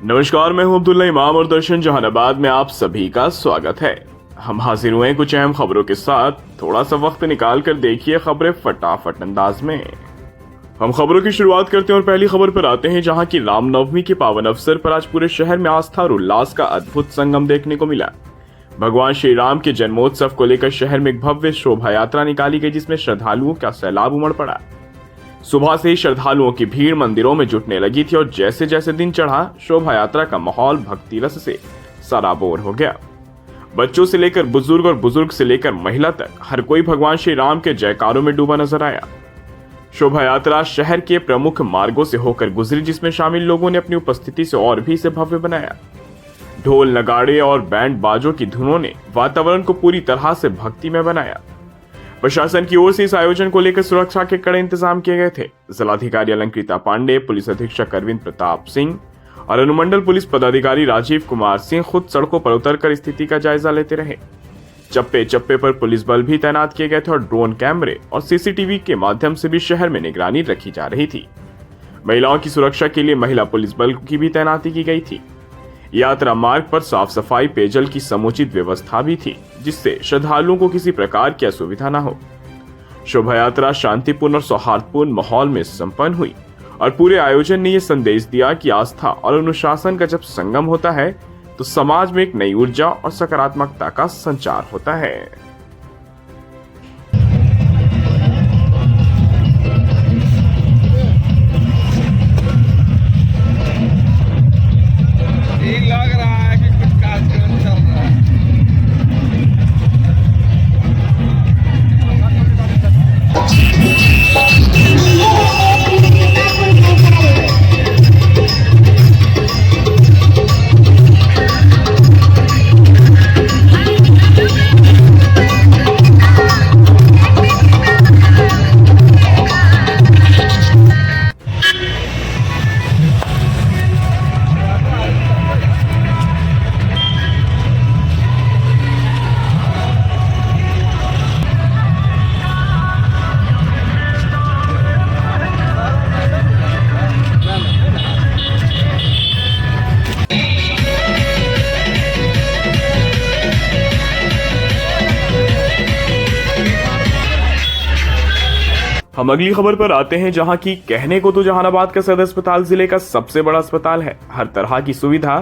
नमस्कार, मैं हूं अब्दुल्ला इमाम और दर्शन जहानाबाद में आप सभी का स्वागत है। हम हाजिर हुए हैं कुछ अहम खबरों के साथ। थोड़ा सा वक्त निकाल कर देखिए खबरें फटाफट अंदाज में। हम खबरों की शुरुआत करते हैं और पहली खबर पर आते हैं, जहां की रामनवमी के पावन अवसर पर आज पूरे शहर में आस्था और उल्लास का अद्भुत संगम देखने को मिला। भगवान श्री राम के जन्मोत्सव को लेकर शहर में एक भव्य शोभा यात्रा निकाली गई, जिसमें श्रद्धालुओं का सैलाब उमड़ पड़ा। सुबह से ही श्रद्धालुओं की भीड़ मंदिरों में जुटने लगी थी और जैसे जैसे दिन चढ़ा, शोभा यात्रा का माहौल भक्ति रस से सराबोर हो गया। बच्चों से लेकर बुजुर्ग और बुजुर्ग से लेकर महिला तक हर कोई भगवान श्री राम के जयकारों में डूबा नजर आया। शोभा यात्रा शहर के प्रमुख मार्गों से होकर गुजरी, जिसमें शामिल लोगों ने अपनी उपस्थिति से और भी इसे भव्य बनाया। ढोल, नगाड़े और बैंड बाजों की धुनों ने वातावरण को पूरी तरह से भक्तिमय बनाया। प्रशासन की ओर से इस आयोजन को लेकर सुरक्षा के कड़े इंतजाम किए गए थे। जिलाधिकारी अलंकृता पांडे, पुलिस अधीक्षक अरविंद प्रताप सिंह और अनुमंडल पुलिस पदाधिकारी राजीव कुमार सिंह खुद सड़कों पर उतरकर स्थिति का जायजा लेते रहे। चप्पे चप्पे पर पुलिस बल भी तैनात किए गए थे और ड्रोन कैमरे और सीसीटीवी के माध्यम से भी शहर में निगरानी रखी जा रही थी। महिलाओं की सुरक्षा के लिए महिला पुलिस बल की भी तैनाती की गई थी। यात्रा मार्ग पर साफ सफाई, पेयजल की समुचित व्यवस्था भी थी, जिससे श्रद्धालुओं को किसी प्रकार की असुविधा न हो। शोभा यात्रा शांतिपूर्ण और सौहार्दपूर्ण माहौल में संपन्न हुई और पूरे आयोजन ने यह संदेश दिया कि आस्था और अनुशासन का जब संगम होता है तो समाज में एक नई ऊर्जा और सकारात्मकता का संचार होता है। लग रहा है कि कुछ कार्यक्रम चल रहा है। हम अगली खबर पर आते हैं, जहां की कहने को तो जहानाबाद का सदर अस्पताल जिले का सबसे बड़ा अस्पताल है। हर तरह की सुविधा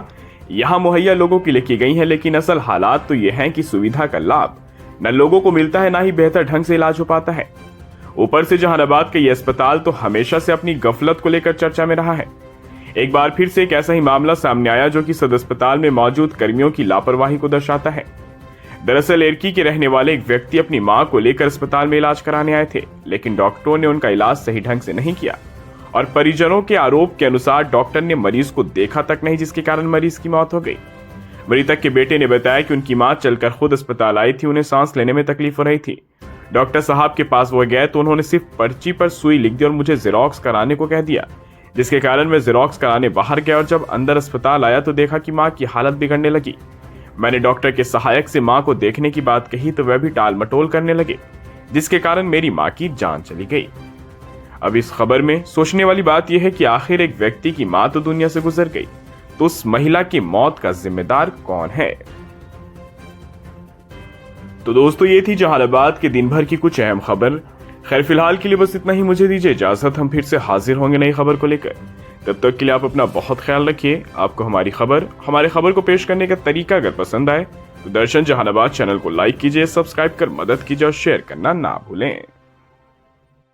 यहां मुहैया लोगों के लिए की गई है, लेकिन असल हालात तो ये हैं कि सुविधा का लाभ न लोगों को मिलता है, ना ही बेहतर ढंग से इलाज हो पाता है। ऊपर से जहानाबाद का यह अस्पताल तो हमेशा से अपनी गफलत को लेकर चर्चा में रहा है। एक बार फिर से एक ऐसा ही मामला सामने आया, जो कि सदर अस्पताल में मौजूद कर्मियों की लापरवाही को दर्शाता है। दरअसल एरकी के रहने वाले एक व्यक्ति अपनी मां को लेकर अस्पताल में इलाज कराने आए थे, लेकिन डॉक्टरों ने उनका इलाज सही ढंग से नहीं किया और परिजनों के आरोप के अनुसार डॉक्टर ने मरीज को देखा तक नहीं, जिसके कारण मरीज की मौत हो गई। मृतक के बेटे ने बताया कि उनकी मां चलकर खुद अस्पताल आई थी, उन्हें सांस लेने में तकलीफ हो रही थी। डॉक्टर साहब के पास वो गए तो उन्होंने सिर्फ पर्ची पर सुई लिख दी और मुझे जेरोक्स कराने को कह दिया, जिसके कारण मैं जेरोक्स कराने बाहर गया और जब अंदर अस्पताल आया तो देखा कि मां की हालत बिगड़ने लगी। मैंने डॉक्टर के सहायक से मां को देखने की बात कही तो वह भी टाल मटोल करने लगे, जिसके कारण मेरी मां की जान चली गई। अब इस खबर में सोचने वाली बात यह है कि आखिर एक व्यक्ति की मां तो दुनिया से गुजर गई, तो उस महिला की मौत का जिम्मेदार कौन है? तो दोस्तों, ये थी जहानाबाद के दिन भर की कुछ अहम खबर। खैर, फिलहाल के लिए बस इतना ही। मुझे दीजिए इजाजत, हम फिर से हाजिर होंगे नई खबर को लेकर। तब तक के लिए आप अपना बहुत ख्याल रखिए। आपको हमारी हमारे खबर को पेश करने का तरीका अगर पसंद आए तो दर्शन जहानाबाद चैनल को लाइक कीजिए, सब्सक्राइब कर मदद कीजिए और शेयर करना ना भूलें।